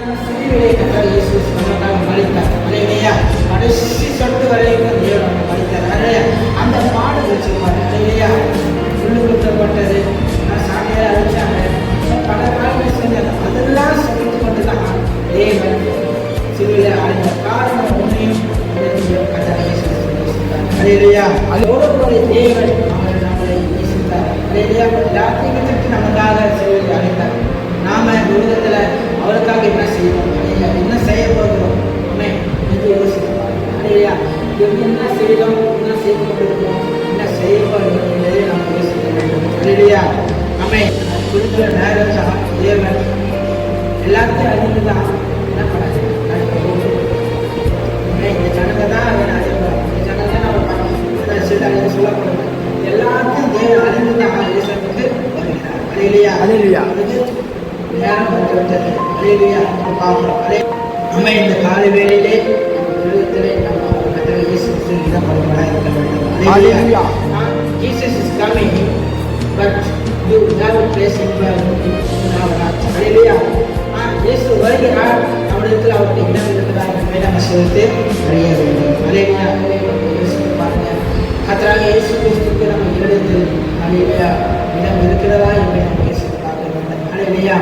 சிலுவையிலே கர்த்தர் இயேசு நமக்காக மரித்தார். அல்லேலூயா. கடைசி சொட்டு வரைக்கும் தேவன் நமக்கு மரித்தார். அல்லேலூயா. அந்த பாடுகள் சொல்வார். அல்லேலூயா. புல்லு குத்தப்பட்டது, சாட்டையால் அடிச்சாங்க, பல காரியங்கள் செஞ்சாங்க. அதெல்லாம் சொல்லிட்டு கொண்டுதான் தேவன் சிலுவையிலே அடைந்த காரணம் ஒன்றையும் கர்த்தர் இயேசு நேசித்தார். அல்லேலூயா. அதோடு கூட தேவன் நம்மளை நேசித்தார். அல்லேலூயா. எல்லாத்தையும் விட்டுட்டு நமக்காக சிலுவையிலே அடைந்தார். நாம உலகத்துல அவருக்காக என்ன செய்வோம், என்ன செய்ய போகிறோம் என்று யோசிப்போம். இல்லையா? என்ன செய்தோம், என்ன செய்து கொண்டிருக்கோம், என்ன செய்ய போகிறோம் என்பதை நாம் யோசிக்க வேண்டும். இல்லையா? நம்ம கொடுக்கிற நேரம் தேவன் எல்லாத்தையும் அறிந்துதான் என்ன பண்ணாது. இந்த ஜனங்க தான் அதை அறிவாங்க, இந்த ஜனங்க நம்ம சொல்லக்கூடாது. எல்லாத்தையும் தேவன் அறிந்துதான் யோசனைக்கு வருகிறார். இல்லையா? இல்லையா? நேரம் வந்துவிட்டது. அல்லேலூயா. நம்ம இந்த கால வேளையிலே உலகத்திலே நம்ம கர்த்தர் இயேசு கிறிஸ்துவிடம் வருவதாக இருக்க வேண்டும். அல்லேலூயா. Jesus is coming, but you have a place in our heart. அல்லேலூயா. இயேசு வருகிறார், நம்மிடத்தில் அவருக்கு இடம் இருக்கிறதா என்பதை நம்ம சேர்த்து அறிய வேண்டும். அல்லேலூயா. யோசித்து பாருங்க, கர்த்தராக இயேசு கிறிஸ்துவுக்கு நம்ம இடத்தில் அல்லேலூயா இடம் இருக்கிறதா என்பதை நம்ம யோசித்து பார்க்க வேண்டும். அல்லேலூயா.